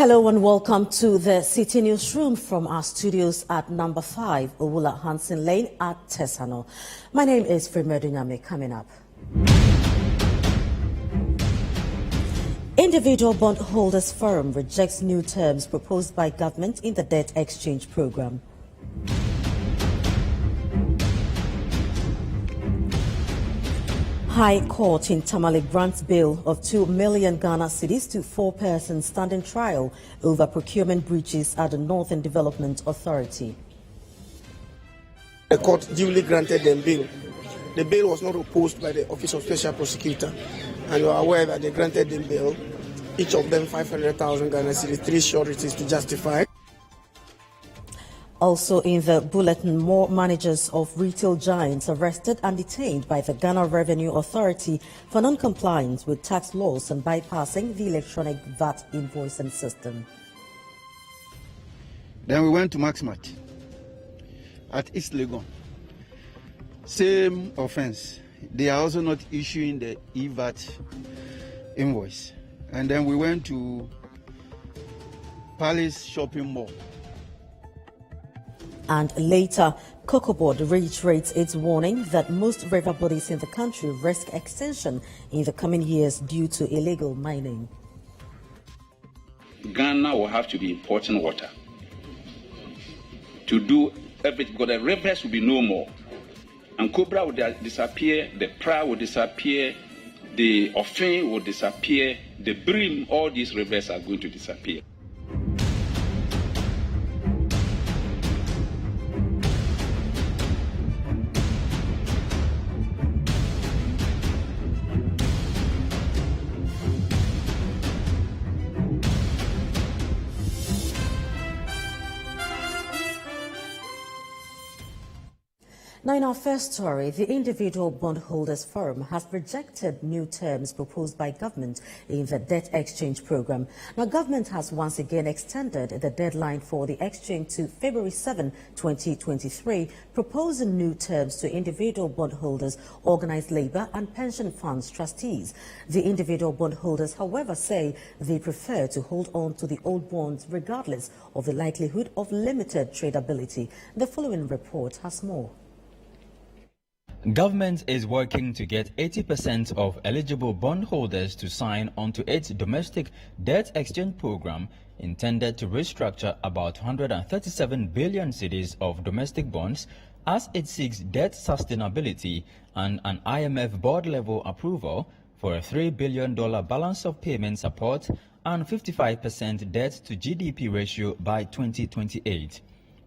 Hello and welcome to the Citi Newsroom from our studios at number 5, Owula Hansen Lane at Tesano. My name is Fremedunyame. Coming up. Individual bondholders forum rejects new terms proposed by government in the debt exchange program. High Court in Tamale grants bail of 2 million Ghana cedis to 4 persons standing trial over procurement breaches at the Northern Development Authority. The court duly granted them bail. The bail was not opposed by the Office of Special Prosecutor, and you are aware that they granted them bail, each of them 500,000 Ghana cedis, 3 sureties to justify. Also in the bulletin, more managers of retail giants arrested and detained by the Ghana Revenue Authority for non-compliance with tax laws and bypassing the electronic VAT invoicing system. Then we went to Maximat at East Legon. Same offense. They are also not issuing the VAT invoice. And then we went to Palace Shopping Mall. And later, Cocoa Board reiterates its warning that most river bodies in the country risk extinction in the coming years due to illegal mining. Ghana will have to be importing water to do everything, because the rivers will be no more. And Cobra will disappear, the Pra will disappear, the Ofin will disappear, the Brim, all these rivers are going to disappear. Now, in our first story, the Individual Bondholders Forum has rejected new terms proposed by government in the debt exchange program. Now, government has once again extended the deadline for the exchange to February 7, 2023, proposing new terms to individual bondholders, organized labor and pension funds trustees. The individual bondholders, however, say they prefer to hold on to the old bonds regardless of the likelihood of limited tradability. The following report has more. Government is working to get 80% of eligible bondholders to sign onto its domestic debt exchange program intended to restructure about 137 billion cedis of domestic bonds as it seeks debt sustainability and an IMF board-level approval for a $3 billion balance of payment support and 55% debt to GDP ratio by 2028.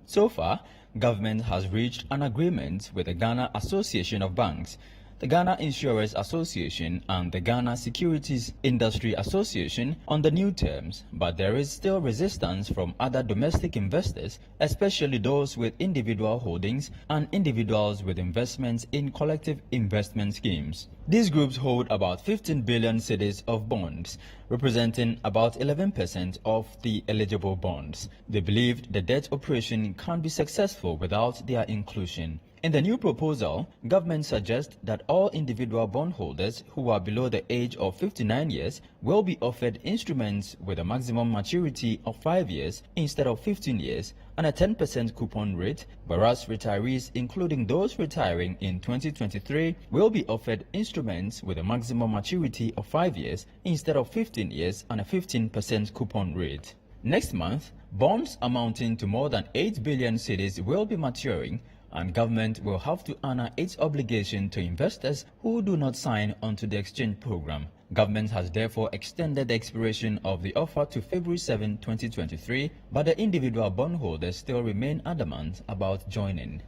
So far, government has reached an agreement with the Ghana Association of Banks, the Ghana Insurers Association and the Ghana Securities Industry Association on the new terms, but there is still resistance from other domestic investors, especially those with individual holdings and individuals with investments in collective investment schemes. These groups hold about 15 billion cedis of bonds, representing about 11% of the eligible bonds. They believed the debt operation can't be successful without their inclusion. In the new proposal, government suggests that all individual bondholders who are below the age of 59 years will be offered instruments with a maximum maturity of 5 years instead of 15 years and a 10% coupon rate, whereas retirees, including those retiring in 2023, will be offered instruments with a maximum maturity of 5 years instead of 15 years and a 15% coupon rate. Next month, bonds amounting to more than 8 billion cedis will be maturing, and government will have to honor its obligation to investors who do not sign onto the exchange program. Government has therefore extended the expiration of the offer to February 7, 2023, but the individual bondholders still remain adamant about joining.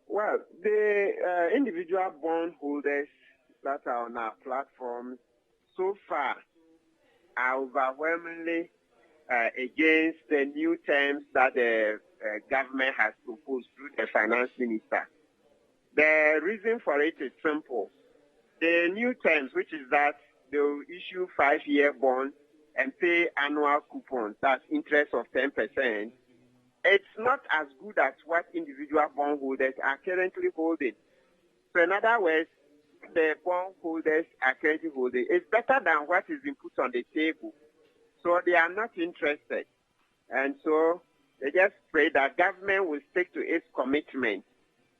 Well, the individual bondholders that are on our platform so far are overwhelmingly against the new terms that the government has proposed through the finance minister. The reason for it is simple. The new terms, which is that they will issue 5-year bonds and pay annual coupons, that's interest of 10%, it's not as good as what individual bondholders are currently holding. So in other words, the bondholders are currently holding. It's better than what is been put on the table. So they are not interested. And so they just pray that government will stick to its commitment,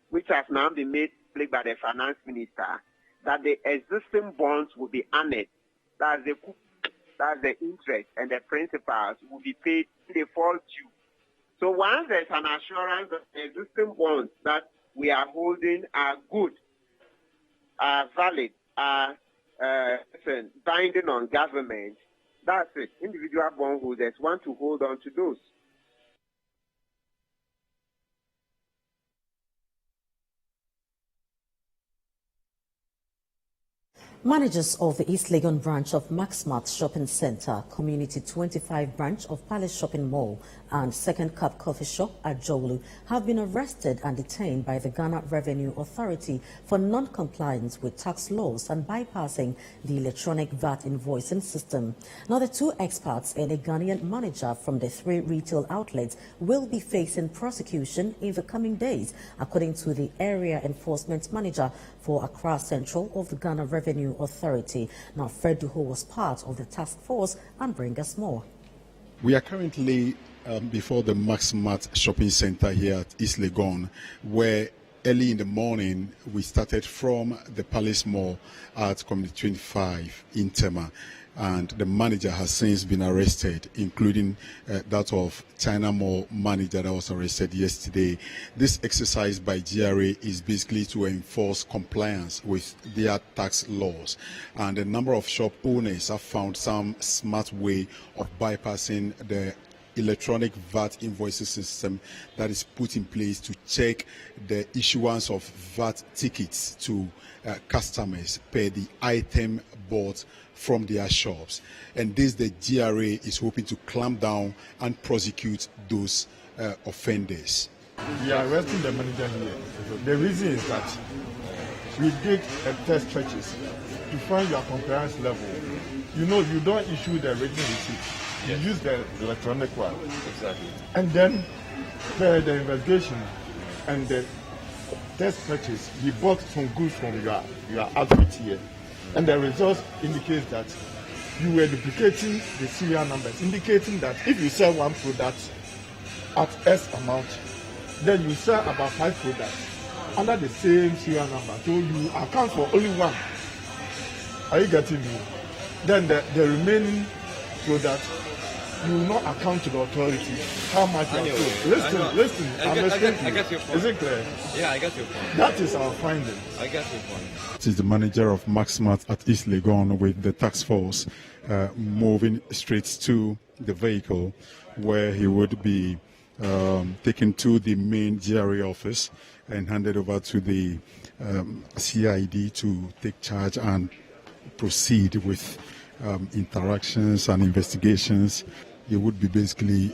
which has now been made public by the finance minister, that the existing bonds will be honored. That's the interest, and the principals will be paid in the fall due. So once there's an assurance that the existing bonds that we are holding are good, are valid, are binding on government, that's it. Individual bondholders want to hold on to those. Managers of the East Legon branch of Maxmart Shopping Centre, Community 25 branch of Palace Shopping Mall and Second Cup Coffee Shop at Jowlu have been arrested and detained by the Ghana Revenue Authority for non-compliance with tax laws and bypassing the electronic VAT invoicing system. Now, the two experts and a Ghanaian manager from the three retail outlets will be facing prosecution in the coming days, according to the Area Enforcement Manager for Accra Central of the Ghana Revenue Authority. Now, Fred Duho was part of the task force and bring us more. We are currently before the Maxmart Shopping Center here at East Legon, where early in the morning we started from the Palace Mall at Community 25 in Tema. And the manager has since been arrested, including that of China Mall manager that was arrested yesterday. This exercise by GRA is basically to enforce compliance with their tax laws. And a number of shop owners have found some smart way of bypassing the electronic VAT invoicing system that is put in place to check the issuance of VAT tickets to customers per the item bought from their shops. And this, the GRA is hoping to clamp down and prosecute those offenders. We are arresting the manager here. The reason is that we did a test purchase to find your compliance level. You know, you don't issue the written receipt. You use the electronic one. Exactly. And then the investigation and the test purchase, we bought some goods from your outfit here. And the results indicate that you were duplicating the serial numbers, indicating that if you sell one product at S amount, then you sell about 5 products under the same serial number. So you account for only one. Are you getting me? Then the remaining product, you will not account to the authority how much you are sold. Listen, I get your point. Is it clear? Yeah, I get your point. That is our finding. I get your point. This is the manager of Maxmart at East Legon with the task force moving straight to the vehicle where he would be taken to the main GRA office and handed over to the CID to take charge and proceed with interactions and investigations. He would be basically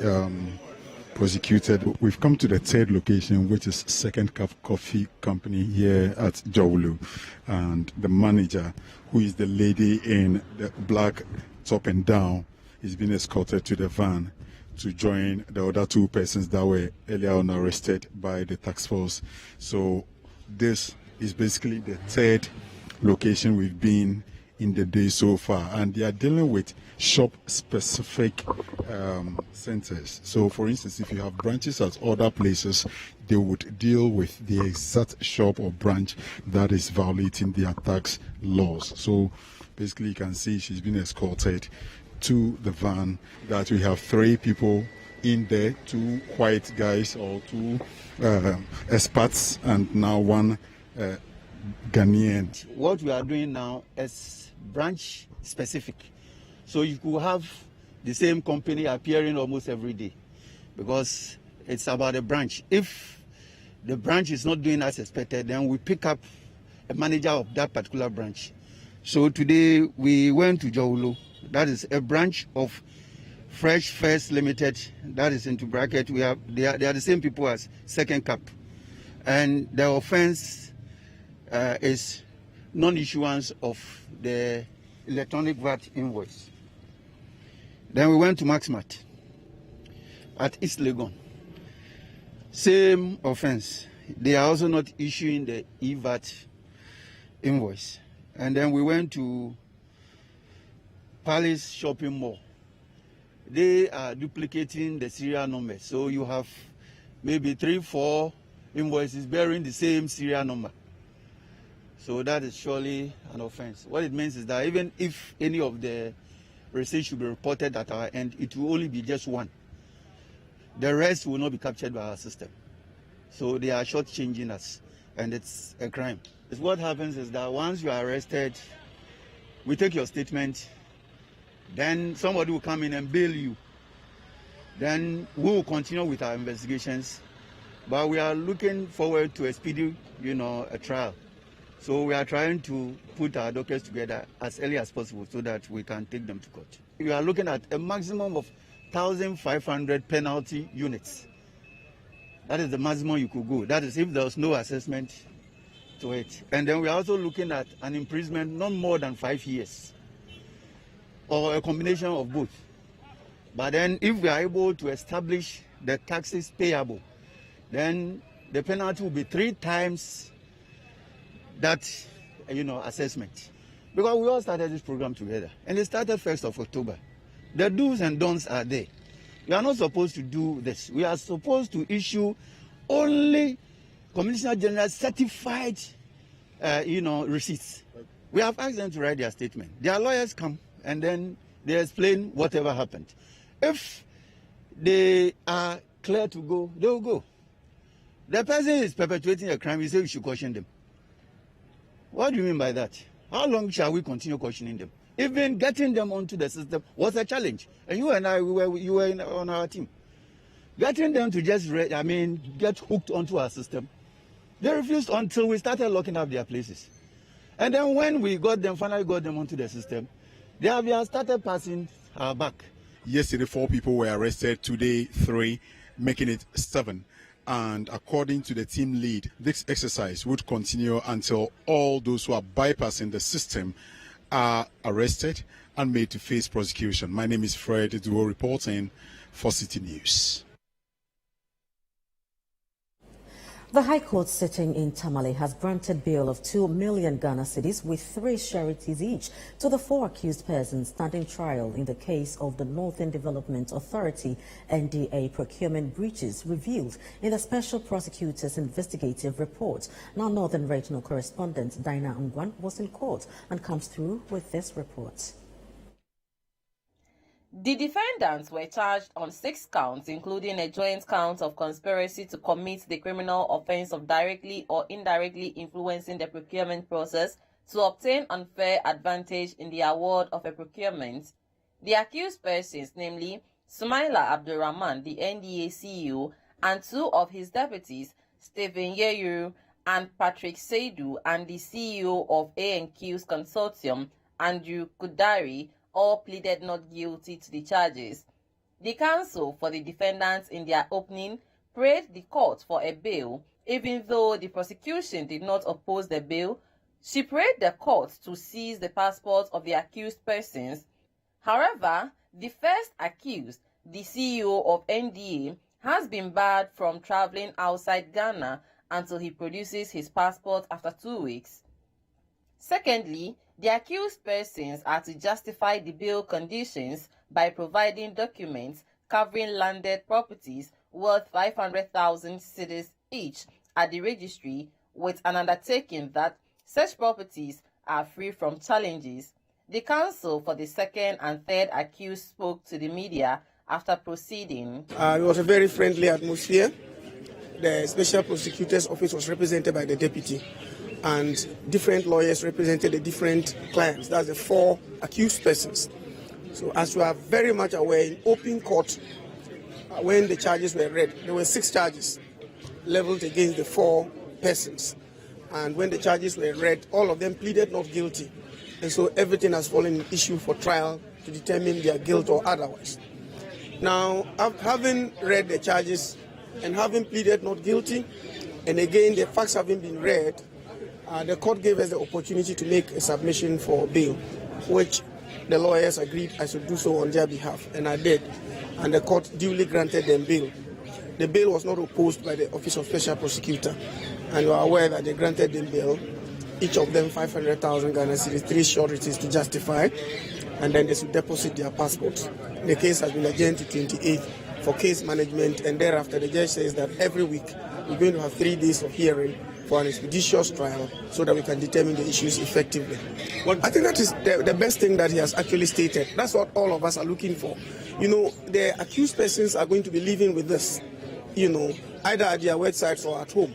prosecuted. We've come to the third location, which is Second Cup Coffee Company here at Jowlu. And the manager, who is the lady in the black top and down, is being escorted to the van to join the other two persons that were earlier on arrested by the task force. So this is basically the third location we've been in the day so far, and they are dealing with shop-specific centers. So, for instance, if you have branches at other places, they would deal with the exact shop or branch that is violating their tax laws. So, basically, you can see she's been escorted to the van. That we have 3 people in there, 2 white guys or 2 expats, and now 1 Ghanaian. What we are doing now is branch specific. So you could have the same company appearing almost every day because it's about a branch. If the branch is not doing as expected, then we pick up a manager of that particular branch. So today we went to Jowlu. That is a branch of Fresh First Limited. That is into bracket. They are the same people as Second Cup. And the offense is non-issuance of the electronic VAT invoice. Then we went to Maxmart at East Legon. Same offense. They are also not issuing the VAT invoice. And then we went to Palace Shopping Mall. they are duplicating the serial number. So you have maybe 3-4 invoices bearing the same serial number. So that is surely an offense. What it means is that even if any of the receipts should be reported at our end, it will only be just one. The rest will not be captured by our system. So they are shortchanging us, and it's a crime. What happens is that once you are arrested, we take your statement, then somebody will come in and bail you. Then we will continue with our investigations, but we are looking forward to a speedy, a trial. So we are trying to put our dockets together as early as possible so that we can take them to court. We are looking at a maximum of 1,500 penalty units. That is the maximum you could go. That is if there was no assessment to it. And then we are also looking at an imprisonment not more than 5 years, or a combination of both. But then if we are able to establish the taxes payable, then the penalty will be 3 times that assessment. Because we all started this program together, and it started 1st of October. The do's and don'ts are there. We are not supposed to do this. We are supposed to issue only Commissioner General certified receipts. We have asked them to write their statement. Their lawyers come and then they explain whatever happened. If they are clear to go, they will go. The person is perpetuating a crime, you say we should caution them. What do you mean by that? How long shall we continue cautioning them? Even getting them onto the system was a challenge. And you and I, you were on our team. Getting them to just, get hooked onto our system. They refused until we started locking up their places. And then when we finally got them onto the system, they have started passing our back. Yesterday, 4 people were arrested. Today, 3, making it 7. And according to the team lead, this exercise would continue until all those who are bypassing the system are arrested and made to face prosecution. My name is Fred Duo, reporting for Citi News. The High Court sitting in Tamale has granted bail of 2 million Ghana cedis with 3 sureties each to the 4 accused persons standing trial in the case of the Northern Development Authority NDA procurement breaches revealed in the Special Prosecutor's investigative report. Now, Northern Regional Correspondent Dinah Ngwan was in court and comes through with this report. The defendants were charged on 6 counts, including a joint count of conspiracy to commit the criminal offense of directly or indirectly influencing the procurement process to obtain unfair advantage in the award of a procurement. The accused persons, namely Sumaila Abdurrahman, the NDA CEO, and 2 of his deputies, Stephen Yeru and Patrick Seidu, and the CEO of A&Q's consortium, Andrew Kudari, all pleaded not guilty to the charges. The counsel for the defendants in their opening prayed the court for a bail. Even though the prosecution did not oppose the bail, she prayed the court to seize the passports of the accused persons. However, the first accused, the CEO of NDA, has been barred from traveling outside Ghana until he produces his passport after 2 weeks. Secondly, the accused persons are to justify the bail conditions by providing documents covering landed properties worth 500,000 cedis each at the registry, with an undertaking that such properties are free from challenges. The counsel for the second and third accused spoke to the media after proceeding. It was a very friendly atmosphere. The Special Prosecutor's Office was represented by the deputy, and different lawyers represented the different clients. That's the 4 accused persons. So as you are very much aware, in open court, when the charges were read, there were 6 charges leveled against the 4 persons. And when the charges were read, all of them pleaded not guilty. And so everything has fallen in issue for trial to determine their guilt or otherwise. Now, having read the charges and having pleaded not guilty, and again the facts having been read, the court gave us the opportunity to make a submission for bail, which the lawyers agreed I should do so on their behalf, and I did. And the court duly granted them bail. The bail was not opposed by the Office of Special Prosecutor, and you are aware that they granted them bail, each of them 500,000 Ghana cedis, 3 sureties to justify. and then they should deposit their passports. The case has been adjourned to 28th for case management, and thereafter the judge says that every week we're going to have 3 days of hearing for an expeditious trial so that we can determine the issues effectively. I think that is the best thing that he has actually stated. That's what all of us are looking for. The accused persons are going to be living with this, either at their websites or at home,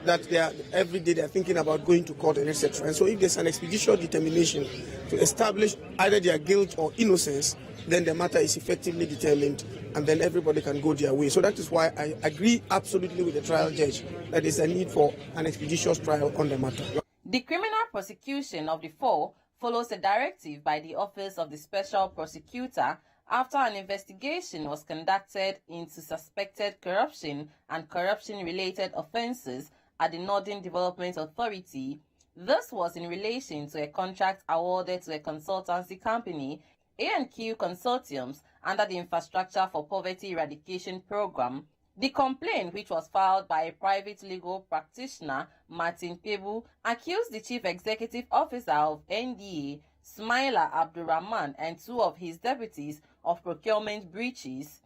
that every day they're thinking about going to court and etc. And so if there's an expeditious determination to establish either their guilt or innocence, then the matter is effectively determined, and then everybody can go their way. So that is why I agree absolutely with the trial judge that there is a need for an expeditious trial on the matter. The criminal prosecution of the 4 follows a directive by the Office of the Special Prosecutor after an investigation was conducted into suspected corruption and corruption-related offences at the Northern Development Authority. This was in relation to a contract awarded to a consultancy company, A&Q Consortiums, under the Infrastructure for Poverty Eradication Program. The complaint, which was filed by a private legal practitioner, Martin Pebu, accused the Chief Executive Officer of NDA, Smaila Abdurrahman, and 2 of his deputies of procurement breaches.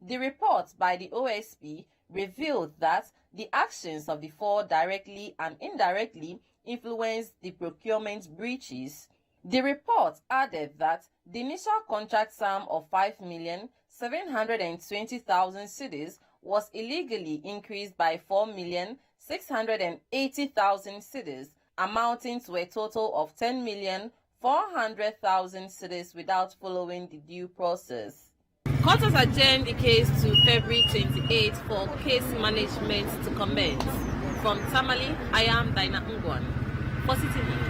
The report by the OSP revealed that the actions of the 4 directly and indirectly influenced the procurement breaches. The report added that the initial contract sum of 5,720,000 cedis was illegally increased by 4,680,000 cedis, amounting to a total of 10,400,000 cedis without following the due process. Court has adjourned the case to February 28 for case management to commence. From Tamale, I am Dinah Ngwan for Citi News.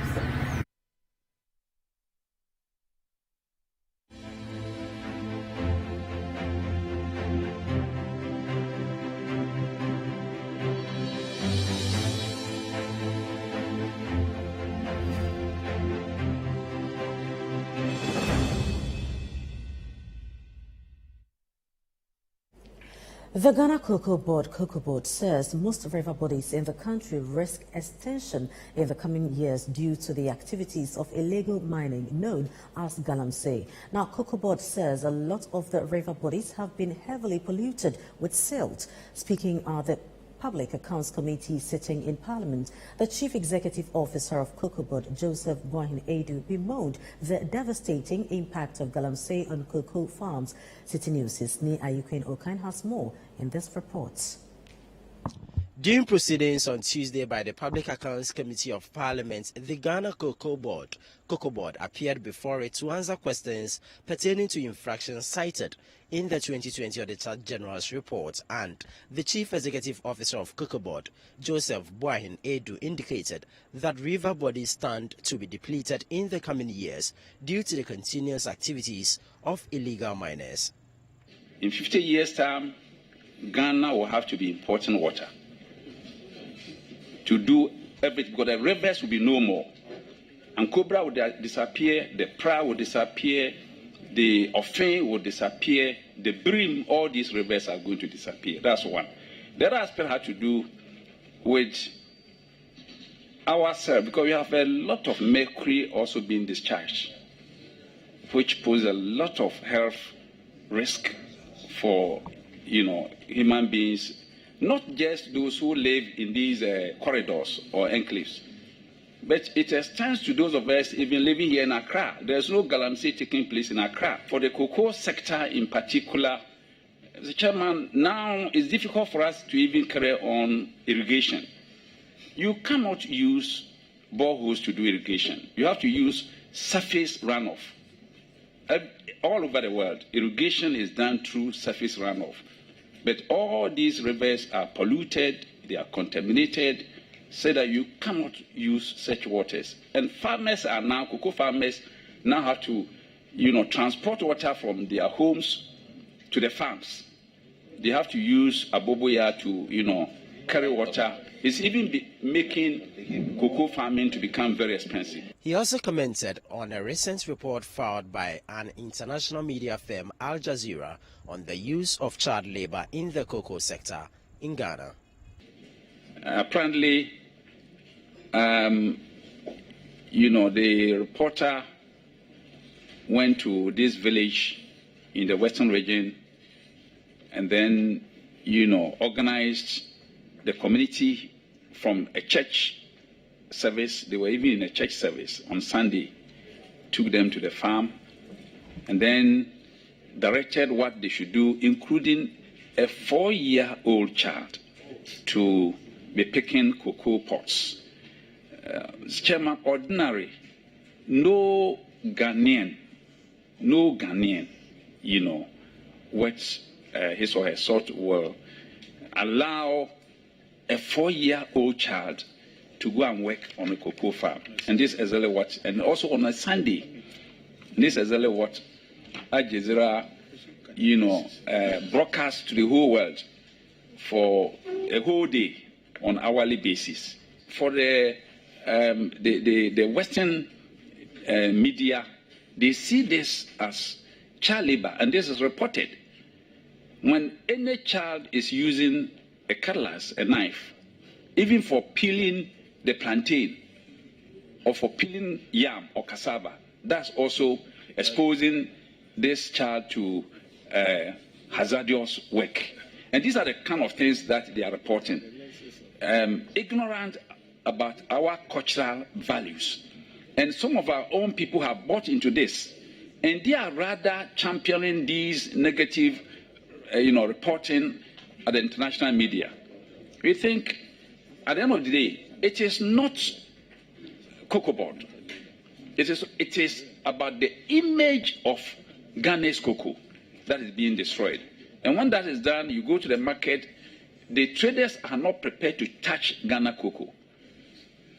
The Ghana Cocoa Board says most river bodies in the country risk extinction in the coming years due to the activities of illegal mining known as galamsey. Now, Cocoa Board says a lot of the river bodies have been heavily polluted with silt. Speaking at the Public Accounts Committee sitting in Parliament, the Chief Executive Officer of Cocoa Board, Joseph Boahin Edu, bemoaned the devastating impact of galamsey on cocoa farms. Citi News' Ni Ayukwen Okan has more in this report. During proceedings on Tuesday by the Public Accounts Committee of Parliament, the Ghana Cocoa Board appeared before it to answer questions pertaining to infractions cited in the 2020 Auditor General's report, and the Chief Executive Officer of Cocoa Board, Joseph Boahin Edu, indicated that river bodies stand to be depleted in the coming years due to the continuous activities of illegal miners. In 50 years' time, Ghana will have to be importing water to do everything, because the rivers will be no more. And Cobra will disappear, the Pra will disappear, the Offin will disappear, the Brim, all these rivers are going to disappear. That's one. The other aspect had to do with ourselves, because we have a lot of mercury also being discharged, which poses a lot of health risk for human beings, not just those who live in these corridors or enclaves, but it extends to those of us even living here in Accra. There's no galamsey taking place in Accra. For the cocoa sector in particular, the chairman, now it's difficult for us to even carry on irrigation. You cannot use boreholes to do irrigation. You have to use surface runoff. All over the world, irrigation is done through surface runoff. But all these rivers are polluted, they are contaminated, so that you cannot use such waters. And cocoa farmers now have to, transport water from their homes to the farms. They have to use aboboya to, carry water. It's even making cocoa farming to become very expensive. He also commented on a recent report filed by an international media firm, Al Jazeera, on the use of child labor in the cocoa sector in Ghana. Apparently, the reporter went to this village in the western region and then, organized the community from a church service. They were even in a church service on Sunday, took them to the farm, and then directed what they should do, including a 4-year-old child to be picking cocoa pots. Chairman, ordinary, no Ghanaian, what his or her sort will allow a 4-year-old child to go and work on a cocoa farm. And this is exactly what, and also on a Sunday, this is exactly what Al Jazeera, broadcast to the whole world for a whole day on hourly basis. For the Western media, they see this as child labor, and this is reported. When any child is using a cutlass, a knife, even for peeling the plantain or for peeling yam or cassava, that's also exposing this child to hazardous work. And these are the kind of things that they are reporting. Ignorant about our cultural values. And some of our own people have bought into this. And they are rather championing these negative reporting at the international media. We think, at the end of the day, it is not cocoa board. It is about the image of Ghana's cocoa that is being destroyed. And when that is done, you go to the market, the traders are not prepared to touch Ghana cocoa.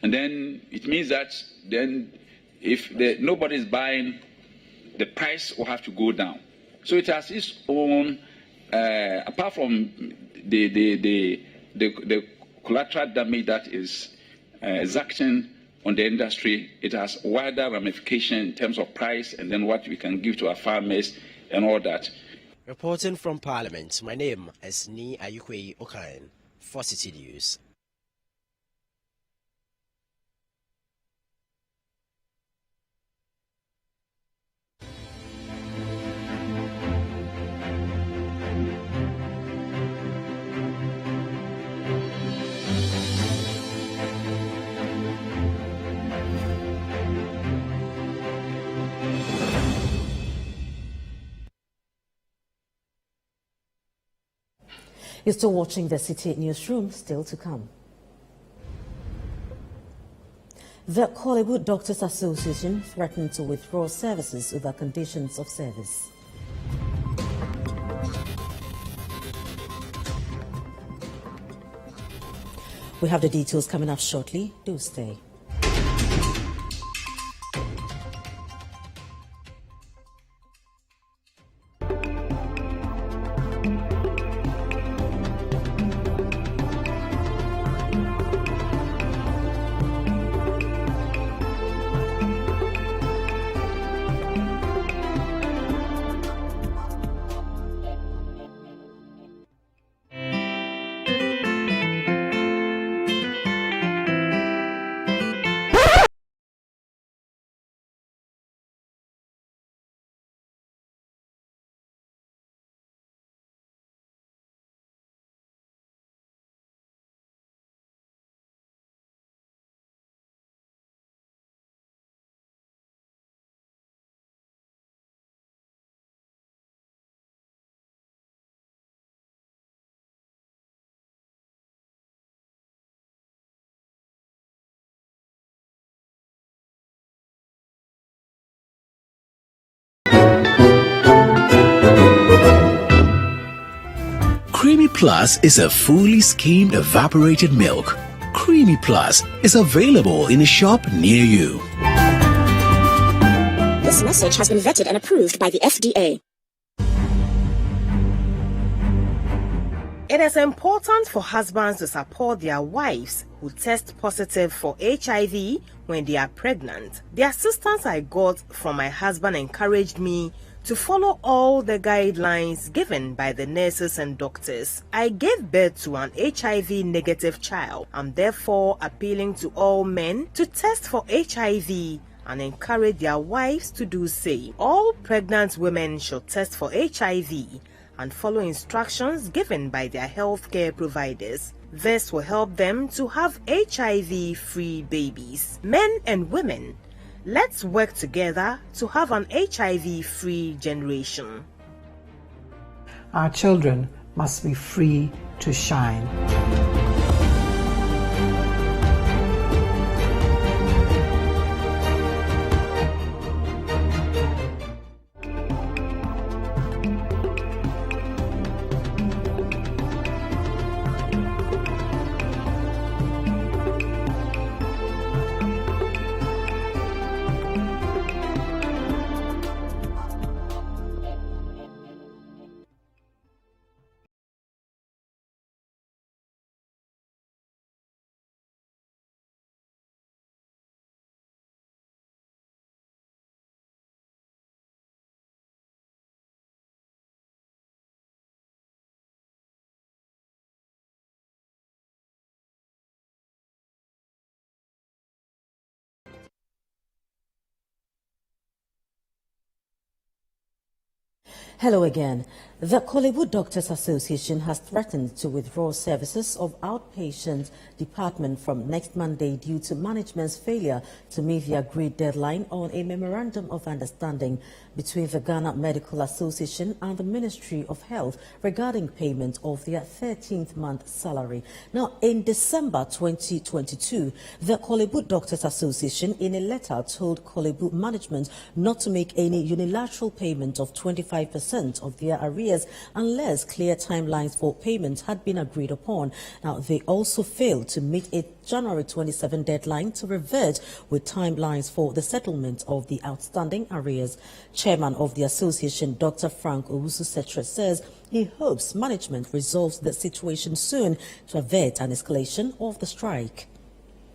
And then it means that then if nobody is buying, the price will have to go down. So it has its own, apart from the collateral damage that is exacting on the industry, it has wider ramification in terms of price and then what we can give to our farmers and all that. Reporting from Parliament, my name is Ni Ayukwe Okain for Citi News. You're still watching the Citi Newsroom, still to come. The Kollywood Doctors Association threatened to withdraw services over conditions of service. We have the details coming up shortly. Do stay. Creamy Plus is a fully skimmed evaporated milk. Creamy Plus is available in a shop near you. This message has been vetted and approved by the FDA. It is important for husbands to support their wives who test positive for HIV when they are pregnant. The assistance I got from my husband encouraged me to follow all the guidelines given by the nurses and doctors. I gave birth to an HIV-negative child. I'm therefore appealing to all men to test for HIV and encourage their wives to do same. All pregnant women should test for HIV and follow instructions given by their healthcare providers. This will help them to have HIV-free babies. Men and women, let's work together to have an HIV-free generation. Our children must be free to shine. Hello again. The Kolebu Doctors Association has threatened to withdraw services of outpatient department from next Monday due to management's failure to meet the agreed deadline on a memorandum of understanding between the Ghana Medical Association and the Ministry of Health regarding payment of their 13th month salary. Now, in December 2022, the Kolebu Doctors Association in a letter told Kolebu management not to make any unilateral payment of 25% of their arrears unless clear timelines for payment had been agreed upon. Now, they also failed to meet a January 27 deadline to revert with timelines for the settlement of the outstanding arrears. Chairman of the association, Dr. Frank Owusu-Setre, says he hopes management resolves the situation soon to avert an escalation of the strike.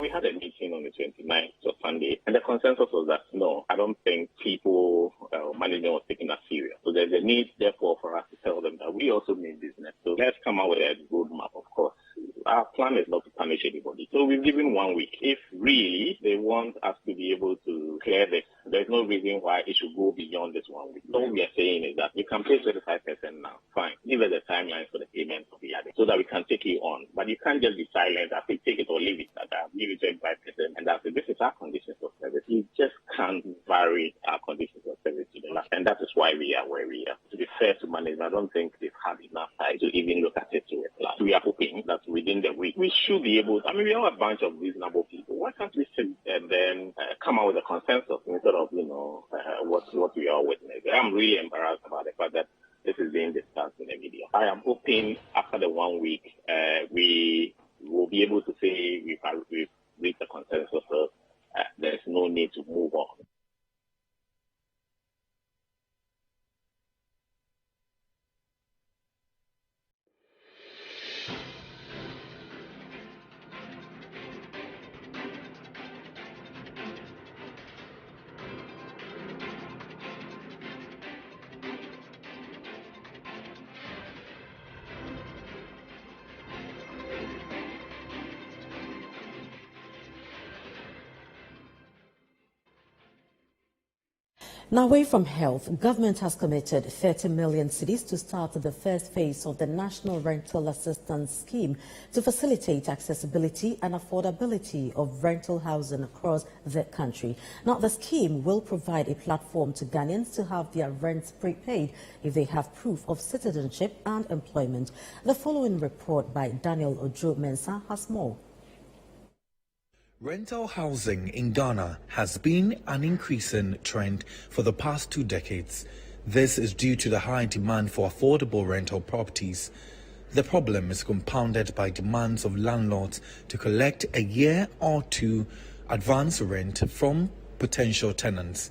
We had a meeting on the 29th of Sunday, and the consensus was that, no, I don't think people, management was taking that serious. So there's a need, therefore, for us to tell them that we also mean business. So let's come out with a roadmap, of course. Our plan is not to punish anybody. So we've given 1 week. If really they want us to be able to clear this, there's no reason why it should go beyond this 1 week. All we are saying is that you can pay 25% now. Fine. Give us the timelines for the payment of the other so that we can take you on. But you can't just be silent. I think take it or leave it. Leave it 25%. And that's it. This is our conditions of service. You just can't vary our conditions of service to the last. And that is why we are where we are. To be fair to management, I don't think they've had enough time to even look at it to reply. We are hoping that within the week, we should be able to, I mean, we are a bunch of reasonable people. Why can't we sit and then come out with a consensus instead of, what we are witnessing? I'm really embarrassed about the fact that this is being discussed in the media. I am hoping after the 1 week, we will be able to say we've reached a consensus, so there's no need to move on. Now, away from health, government has committed 30 million cedis to start the first phase of the National Rental Assistance Scheme to facilitate accessibility and affordability of rental housing across the country. Now, the scheme will provide a platform to Ghanaians to have their rents prepaid if they have proof of citizenship and employment. The following report by Daniel Ojo-Mensah has more. Rental housing in Ghana has been an increasing trend for the past 2 decades. This is due to the high demand for affordable rental properties. The problem is compounded by demands of landlords to collect a year or two advance rent from potential tenants.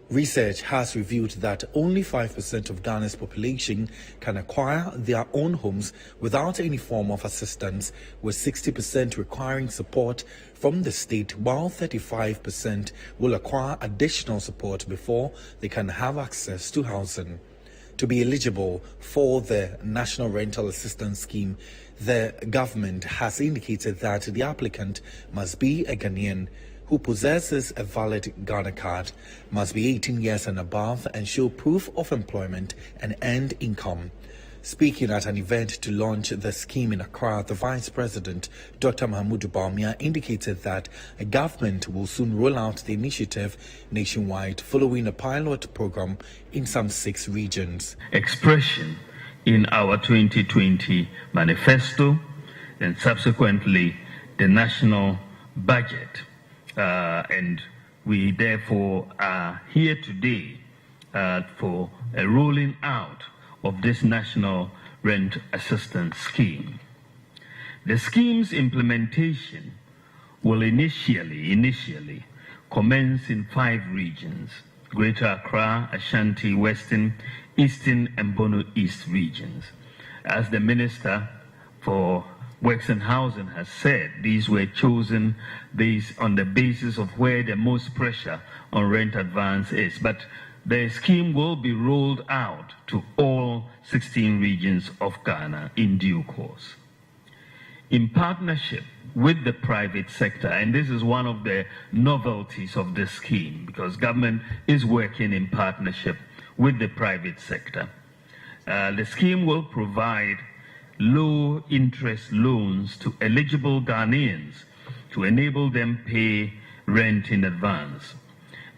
Research has revealed that only 5% of Ghana's population can acquire their own homes without any form of assistance, with 60% requiring support from the state, while 35% will acquire additional support before they can have access to housing. To be eligible for the National Rental Assistance Scheme, the government has indicated that the applicant must be a Ghanaian. who possesses a valid Ghana card must be 18 years and above and show proof of employment and earned income. Speaking at an event to launch the scheme in Accra, the Vice President, Dr. Mahmoud Bawumia, indicated that a government will soon roll out the initiative nationwide following a pilot program in some 6 regions. Expression in our 2020 manifesto and subsequently the national budget. And we therefore are here today for a rolling out of this national rent assistance scheme. The scheme's implementation will initially commence in 5 regions: Greater Accra, Ashanti, Western, Eastern, and Bono East regions. As the Minister for Works and Housing has said, these were chosen based on the basis of where the most pressure on rent advance is. But the scheme will be rolled out to all 16 regions of Ghana in due course. In partnership with the private sector, and this is one of the novelties of this scheme, because government is working in partnership with the private sector. The scheme will provide low interest loans to eligible Ghanaians to enable them pay rent in advance.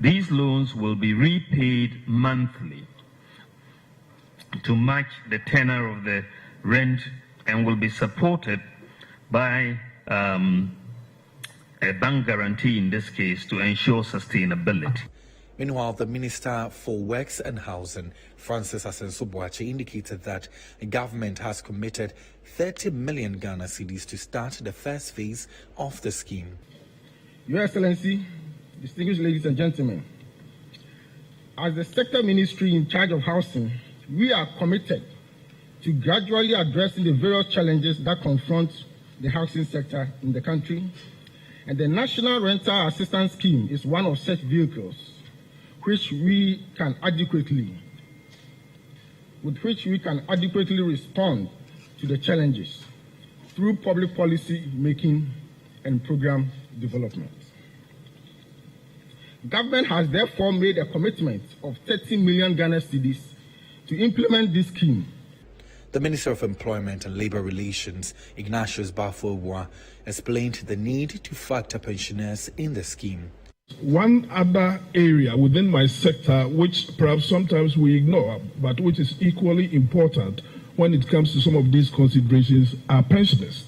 These loans will be repaid monthly to match the tenor of the rent and will be supported by a bank guarantee in this case to ensure sustainability. Meanwhile, the Minister for Works and Housing, Francis Asenso-Boakye, indicated that the government has committed 30 million Ghana cedis to start the first phase of the scheme. Your Excellency, distinguished ladies and gentlemen, as the sector ministry in charge of housing, we are committed to gradually addressing the various challenges that confront the housing sector in the country, and the National Rental Assistance Scheme is one of such vehicles with which we can adequately respond to the challenges through public policy making and program development. Government has therefore made a commitment of 30 million Ghana cedis to implement this scheme. The Minister of Employment and Labour Relations, Ignatius Bafo-Obua, explained the need to factor pensioners in the scheme. One other area within my sector, which perhaps sometimes we ignore, but which is equally important when it comes to some of these considerations, are pensioners.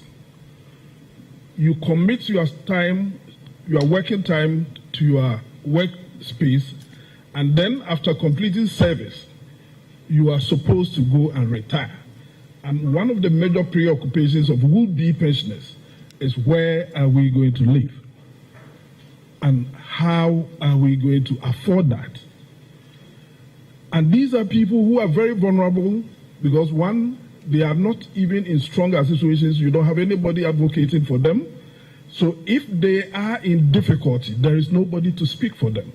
You commit your time, your working time to your workspace, and then after completing service, you are supposed to go and retire. And one of the major preoccupations of would-be pensioners is where are we going to live? And how are we going to afford that? And these are people who are very vulnerable because, one, they are not even in stronger situations. You don't have anybody advocating for them. So if they are in difficulty, there is nobody to speak for them.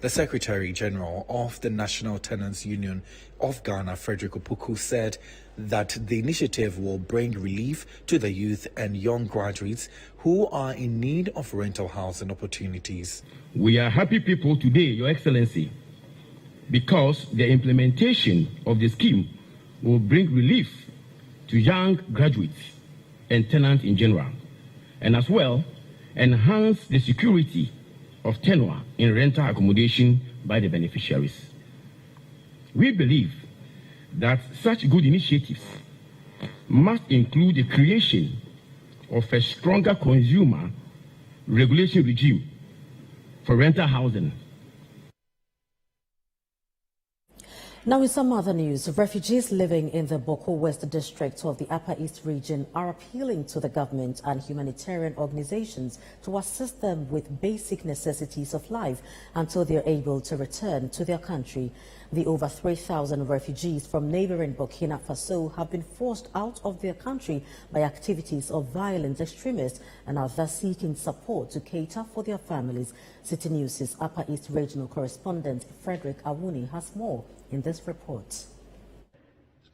The Secretary General of the National Tenants Union of Ghana, Frederick Opoku, said that the initiative will bring relief to the youth and young graduates who are in need of rental housing opportunities. We are happy people today, Your Excellency, because the implementation of the scheme will bring relief to young graduates and tenants in general, and as well enhance the security of tenure in rental accommodation by the beneficiaries. We believe that such good initiatives must include the creation of a stronger consumer regulation regime for rental housing. Now in some other news, refugees living in the Boko West district of the Upper East region are appealing to the government and humanitarian organizations to assist them with basic necessities of life until they are able to return to their country. The over 3,000 refugees from neighboring Burkina Faso have been forced out of their country by activities of violent extremists and are thus seeking support to cater for their families. Citi News' Upper East regional correspondent Frederick Awuni has more in this report.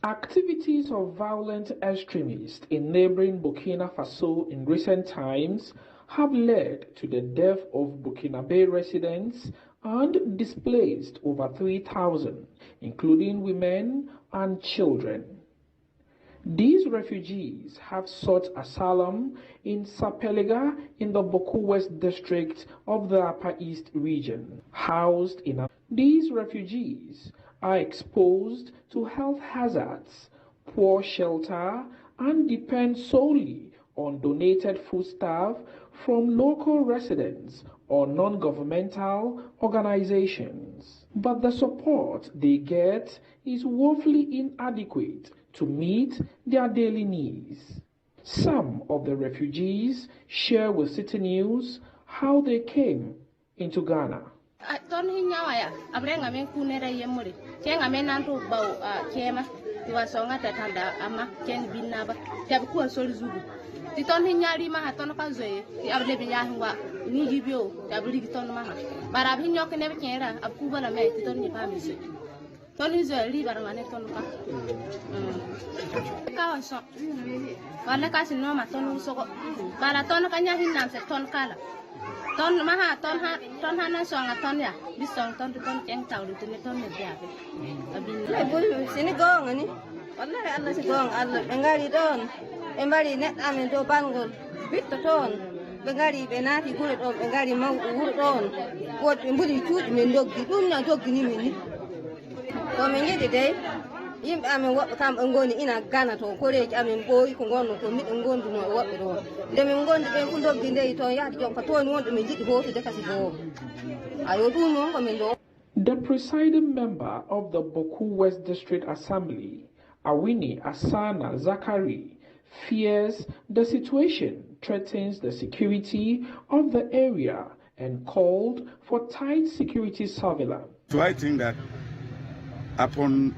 Activities of violent extremists in neighboring Burkina Faso in recent times have led to the death of Burkinabe residents and displaced over 3,000, including women and children. These refugees have sought asylum in Sapeliga in the Boku West district of the Upper East region. Housed in these refugees are exposed to health hazards, poor shelter, and depend solely on donated foodstuff from local residents or non-governmental organizations. But the support they get is woefully inadequate to meet their daily needs. Some of the refugees share with Citi News how they came into Ghana. The presiding member of the Boku West District Assembly, Awini Asana Zakari, fears the situation threatens the security of the area and called for tight security surveillance. So I think that upon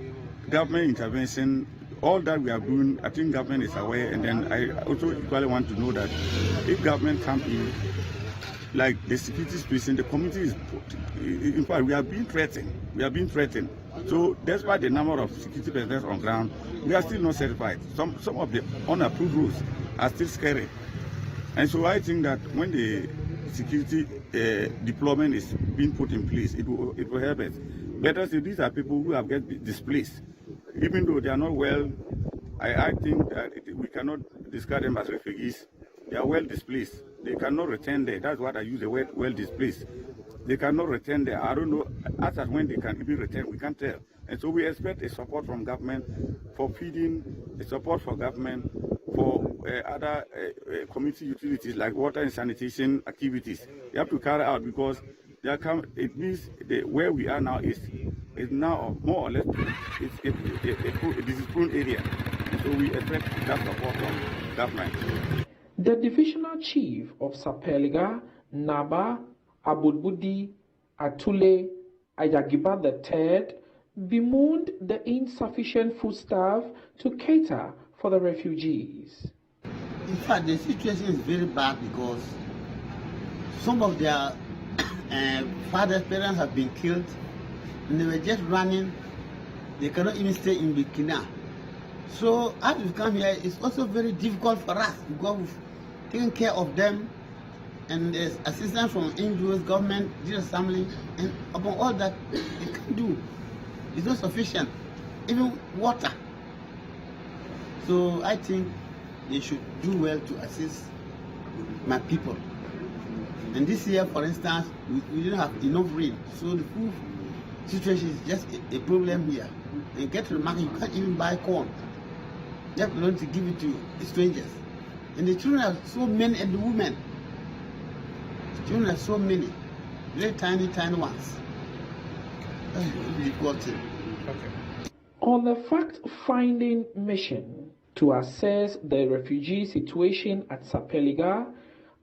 government intervention, all that we are doing, I think government is aware, and then I also equally want to know that if government comes in, like the security situation, the community is, in fact, we are being threatened. We are being threatened. So despite the number of security personnel on ground, we are still not satisfied. Some of the unapproved routes are still scary. And so I think that when the security deployment is being put in place, it will help us. Better say these are people who have get displaced. Even though they are not well, I think that we cannot discard them as refugees. They are well displaced. They cannot return there. That's what I use the word well displaced. They cannot return there. I don't know as and when they can even return. We can't tell. And so we expect a support from government for feeding, a support for government for other community utilities like water and sanitation activities. They have to carry out because it means where we are now is now more or less a disease-prone area. So we expect that support from government. The divisional chief of Sapeliga, Naba, Abudbudi, Atule, Ayagiba III, bemoaned the insufficient foodstuff to cater for the refugees. In fact, the situation is very bad because some of their parents have been killed and they were just running. They cannot even stay in Burkina. So as we come here, it's also very difficult for us because we've taken care of them and there's assistance from NGOs, government, Jesus Assembly, and upon all that, they can't do. It's not sufficient, even water. So I think they should do well to assist my people. And this year, for instance, we didn't have enough rain, so the food situation is just a problem here. And you get to the market, you can't even buy corn. You have to learn to give it to strangers. And the children are so many, and the women. The children are so many, very tiny, tiny ones. That's a difficult thing. On the fact-finding mission to assess the refugee situation at Sapeliga,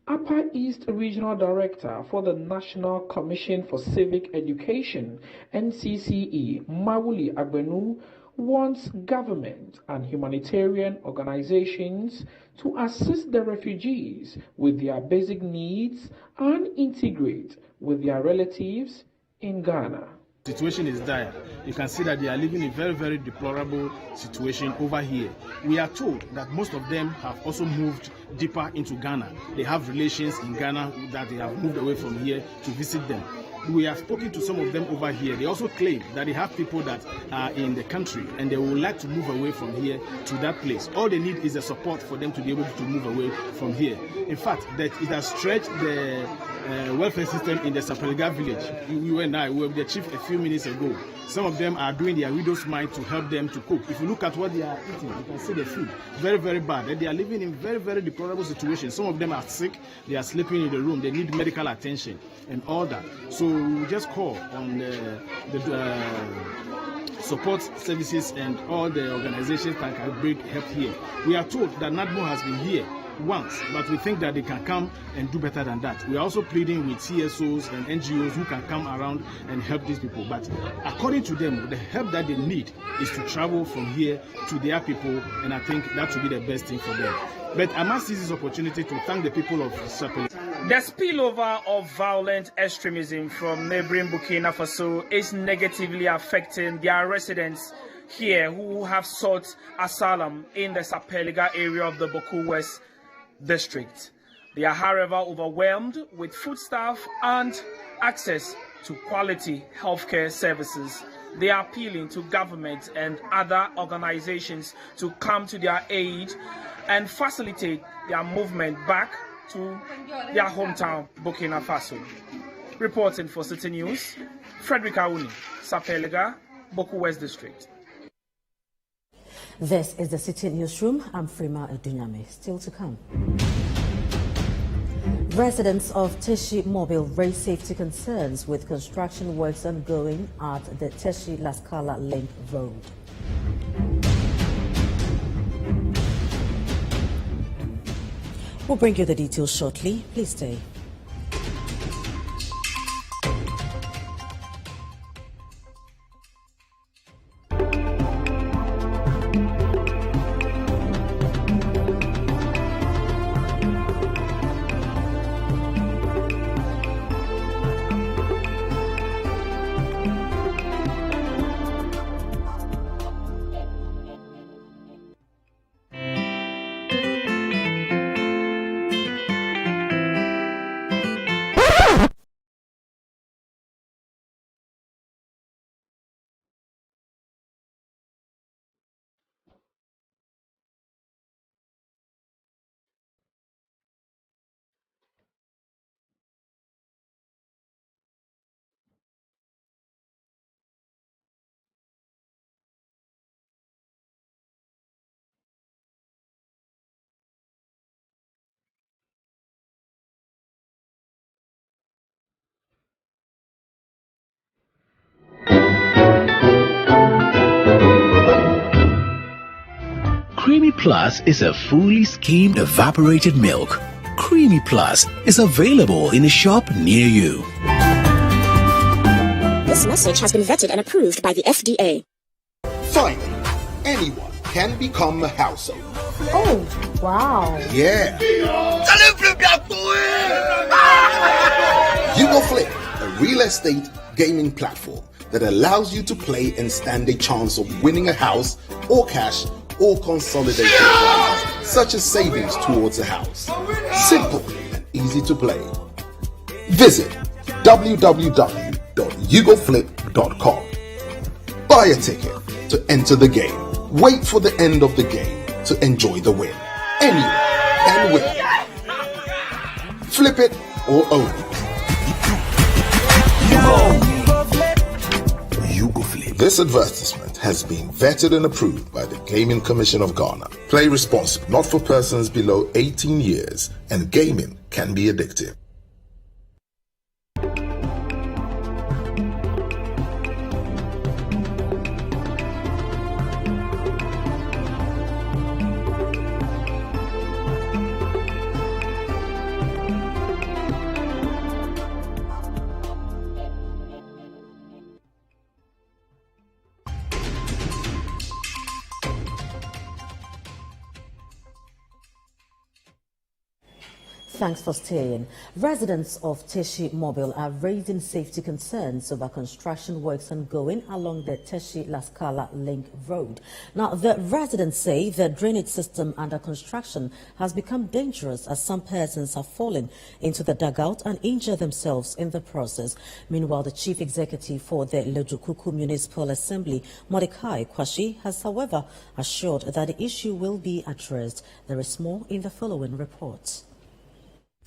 Upper East Regional Director for the National Commission for Civic Education, NCCE, Mawuli Agbenu, wants government and humanitarian organizations to assist the refugees with their basic needs and integrate with their relatives in Ghana. Situation is dire. You can see that they are living in a very, very deplorable situation over here. We are told that most of them have also moved deeper into Ghana. They have relations in Ghana that they have moved away from here to visit them. We have spoken to some of them over here. They also claim that they have people that are in the country and they would like to move away from here to that place. All they need is the support for them to be able to move away from here. In fact, that it has stretched the welfare system in the Sapeliga village. You and I were with the chief a few minutes ago. Some of them are doing their widow's mite to help them to cook. If you look at what they are eating, you can see the food. Very, very bad. They are living in very, very deplorable situations. Some of them are sick. They are sleeping in the room. They need medical attention and all that. So we just call on the support services and all the organizations that can bring help here. We are told that NADMO has been here once, but we think that they can come and do better than that. We are also pleading with CSOs and NGOs who can come around and help these people. But according to them, the help that they need is to travel from here to their people, and I think that would be the best thing for them. But I must seize this opportunity to thank the people of Sapele. The spillover of violent extremism from neighboring Burkina Faso is negatively affecting their residents here who have sought asylum in the Sapeliga area of the Boku West district. They are, however, overwhelmed with foodstuff and access to quality healthcare services. They are appealing to government and other organizations to come to their aid and facilitate their movement back to their hometown, Burkina Faso. Reporting for Citi News, Frederick Aouni, Sapeliga, Boku West District. This is the Citi Newsroom. I'm Frima Edunyame. Still to come. Residents of Teshi Mobile raise safety concerns with construction works ongoing at the Teshi-Laskala Link Road. We'll bring you the details shortly. Please stay. Creamy Plus is a fully skimmed evaporated milk. Creamy Plus is available in a shop near you. This message has been vetted and approved by the FDA. Finally, anyone can become a house owner. Oh, wow. Yeah. You Go Flip, a real estate gaming platform that allows you to play and stand a chance of winning a house or cash or consolidated funds, such as savings towards a house. Simple and easy to play. Visit www.yougoflip.com. Buy a ticket to enter the game. Wait for the end of the game to enjoy the win. Anyone can win. Flip it or own it. You Go Flip. This advertisement has been vetted and approved by the Gaming Commission of Ghana. Play responsibly, not for persons below 18 years, and gaming can be addictive. Thanks for staying. Residents of Teshi Mobile are raising safety concerns over construction works ongoing along the Teshi-La Scala Link Road. Now, the residents say the drainage system under construction has become dangerous as some persons have fallen into the dugout and injured themselves in the process. Meanwhile, the chief executive for the Lojokuku Municipal Assembly, Mordecai Kwashi, has, however, assured that the issue will be addressed. There is more in the following report.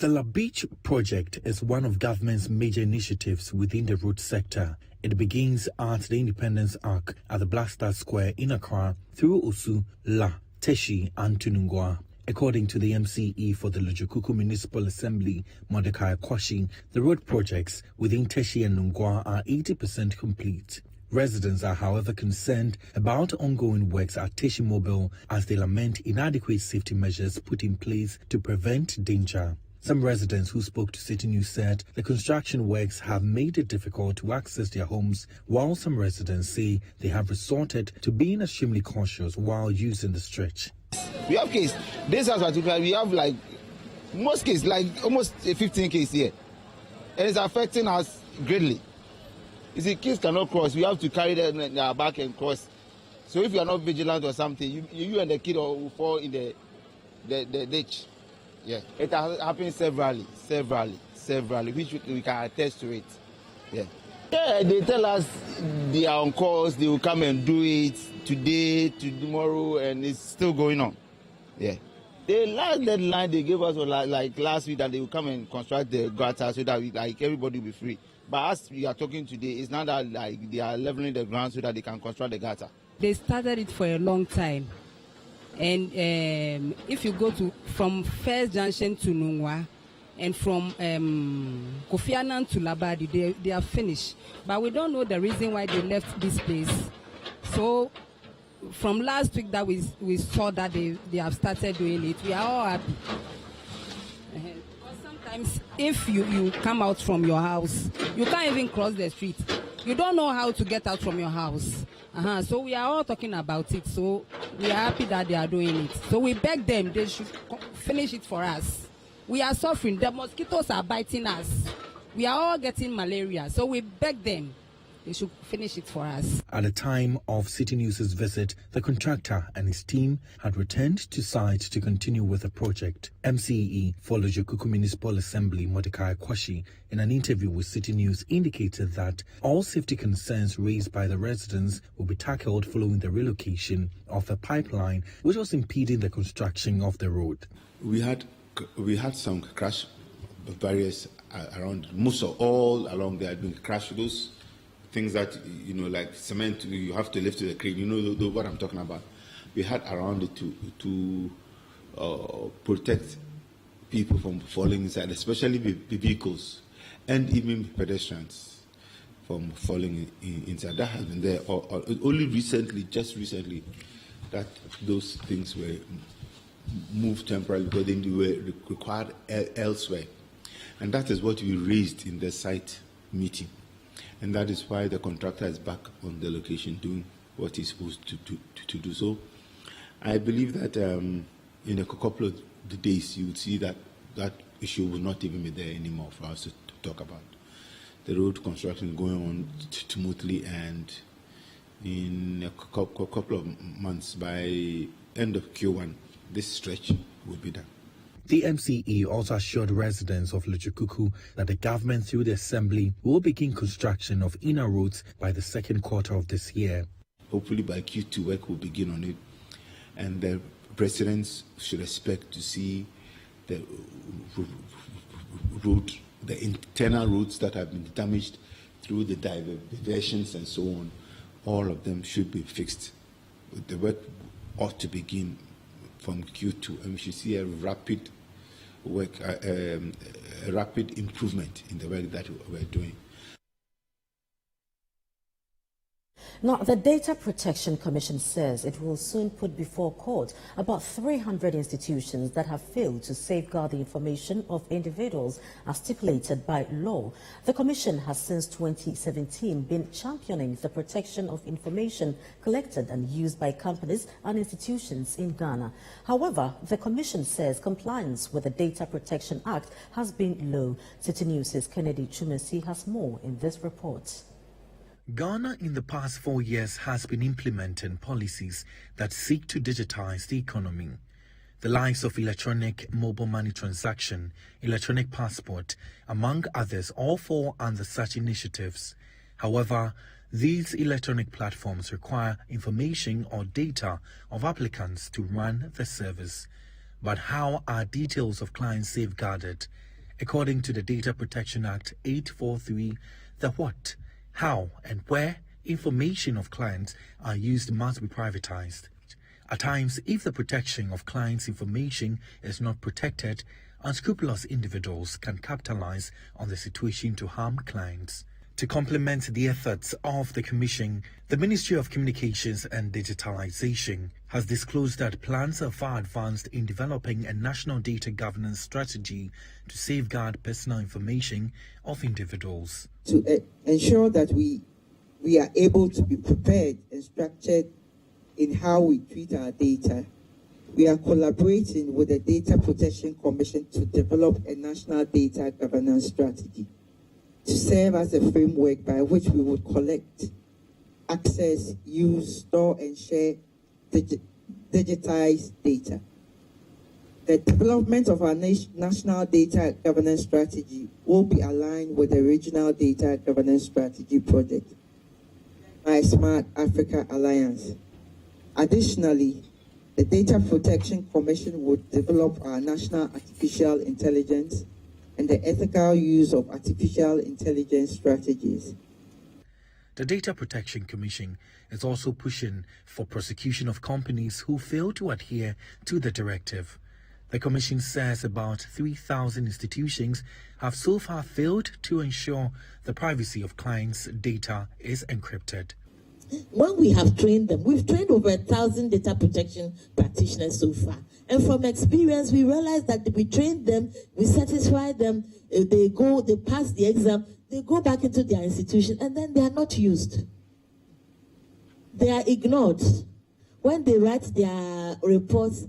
The La Beach project is one of government's major initiatives within the road sector. It begins at the Independence Arc at the Blaster Square in Accra through Osu, La, Teshi and Tunungwa. According to the MCE for the Lojokuku Municipal Assembly, Mordecai Kwashi, the road projects within Teshi and Nungwa are 80% complete. Residents are, however, concerned about ongoing works at Teshi Mobile as they lament inadequate safety measures put in place to prevent danger. Some residents who spoke to Citi News said the construction works have made it difficult to access their homes, while some residents say they have resorted to being extremely cautious while using the stretch. We have case. This house particularly, we have like most cases, like almost 15 cases here. And it's affecting us greatly. You see, kids cannot cross. We have to carry them in our back and cross. So if you are not vigilant or something, you and the kid will fall in the ditch. Yeah, it has happened severally, which we can attest to it. Yeah, they tell us they are on course, they will come and do it today, tomorrow, and it's still going on. Yeah, the last deadline they gave us was like last week that they will come and construct the gutter so that everybody will be free. But as we are talking today, it's not that they are leveling the ground so that they can construct the gutter. They started it for a long time. And if you go from First Junction to Nungwa and from Kofi Annan to Labadi, they are finished. But we don't know the reason why they left this place. So from last week that we saw that they have started doing it, we are all happy. Because sometimes if you come out from your house, you can't even cross the street. You don't know how to get out from your house. So we are all talking about it. So we are happy that they are doing it. So we beg them, they should finish it for us. We are suffering. The mosquitoes are biting us. We are all getting malaria. So we beg them, they should finish it for us. At the time of Citi News' visit, the contractor and his team had returned to site to continue with the project. MCE for Lojokuku Municipal Assembly, Mordecai Kwashi, in an interview with Citi News, indicated that all safety concerns raised by the residents will be tackled following the relocation of a pipeline which was impeding the construction of the road. We had some crash barriers around, most of all along there had been crashed. Those things that, like cement, you have to lift to the crane, what I'm talking about. We had around it to protect people from falling inside, especially the vehicles and even pedestrians from falling inside. That has been there. Only recently, just recently, that those things were moved temporarily because they were required elsewhere. And that is what we raised in the site meeting. And that is why the contractor is back on the location doing what he's supposed to do. So I believe that in a couple of days you would see that that issue will not even be there anymore for us to talk about. The road construction is going on smoothly, and in a couple of months, by end of Q1, this stretch will be done. The MCE also assured residents of Lojokuku that the government through the assembly will begin construction of inner roads by the second quarter of this year. Hopefully by Q2 work will begin on it, and the residents should expect to see the road, the internal roads that have been damaged through the diversions and so on. All of them should be fixed. The work ought to begin from Q2, and we should see a rapid improvement in the work that we're doing. Now, the Data Protection Commission says it will soon put before court about 300 institutions that have failed to safeguard the information of individuals as stipulated by law. The Commission has since 2017 been championing the protection of information collected and used by companies and institutions in Ghana. However, the Commission says compliance with the Data Protection Act has been low. Citi News' Kennedy Chumesi has more in this report. Ghana in the past 4 years has been implementing policies that seek to digitize the economy. The likes of electronic mobile money transaction, electronic passport, among others, all fall under such initiatives. However, these electronic platforms require information or data of applicants to run the service. But how are details of clients safeguarded? According to the Data Protection Act 843, the what, how and where information of clients are used must be privatized. At times, if the protection of clients' information is not protected, unscrupulous individuals can capitalize on the situation to harm clients. To complement the efforts of the Commission, the Ministry of Communications and Digitalization has disclosed that plans are far advanced in developing a national data governance strategy to safeguard personal information of individuals. To ensure that we are able to be prepared and structured in how we treat our data, we are collaborating with the Data Protection Commission to develop a national data governance strategy to serve as a framework by which we would collect, access, use, store and share digitized data. The development of our national data governance strategy will be aligned with the Regional Data Governance Strategy project by Smart Africa Alliance. Additionally, the Data Protection Commission would develop our national artificial intelligence and the ethical use of artificial intelligence strategies. The Data Protection Commission is also pushing for prosecution of companies who fail to adhere to the directive. The Commission says about 3,000 institutions have so far failed to ensure the privacy of clients' data is encrypted. When we have trained them, we've trained over 1,000 data protection practitioners so far. And from experience, we realize that we train them, we satisfy them, they pass the exam, they go back into their institution, and then they are not used. They are ignored. When they write their reports,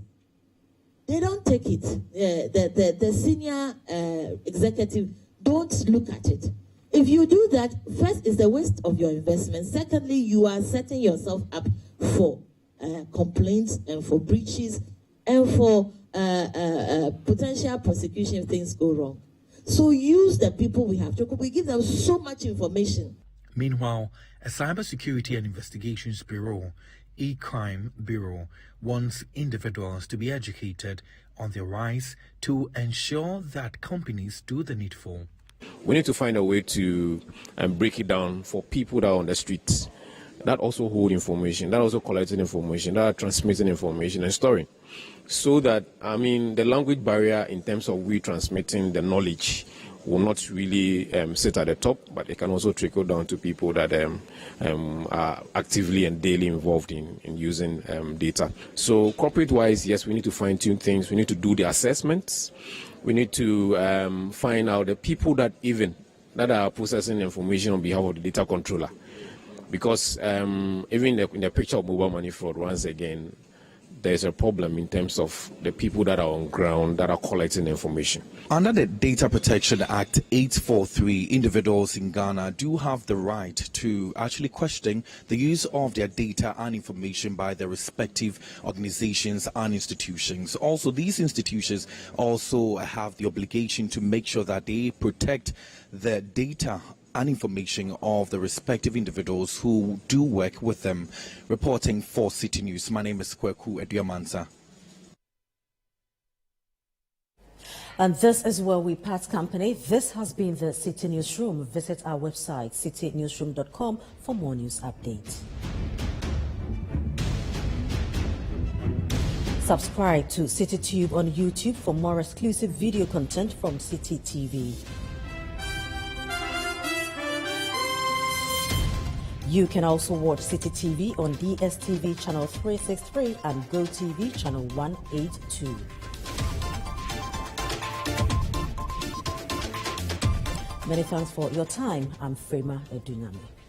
they don't take it. The senior executive don't look at it. If you do that, first, it's a waste of your investment. Secondly, you are setting yourself up for complaints and for breaches and for potential prosecution if things go wrong. So use the people we have. We give them so much information. Meanwhile, a Cybersecurity and Investigations Bureau, E-Crime Bureau, wants individuals to be educated on their rights to ensure that companies do the needful. We need to find a way to break it down for people that are on the streets, that also hold information, that also collecting information, that are transmitting information and storing. So that, the language barrier in terms of we transmitting the knowledge will not really sit at the top, but it can also trickle down to people that are actively and daily involved in using data. So corporate-wise, yes, we need to fine-tune things. We need to do the assessments. We need to find out the people that are processing information on behalf of the data controller. Because even in the picture of mobile money fraud, once again, there's a problem in terms of the people that are on ground that are collecting information. Under the Data Protection Act 843, individuals in Ghana do have the right to actually question the use of their data and information by their respective organizations and institutions. Also, these institutions also have the obligation to make sure that they protect the data and information of the respective individuals who do work with them. Reporting for Citi News, my name is Kweku Eduamansa. And this is where we part company. This has been the Citi Newsroom. Visit our website, citinewsroom.com, for more news updates. Subscribe to CityTube on YouTube for more exclusive video content from Citi TV. You can also watch Citi TV on DSTV channel 363 and GoTV channel 182. Many thanks for your time. I'm Frema Edunami.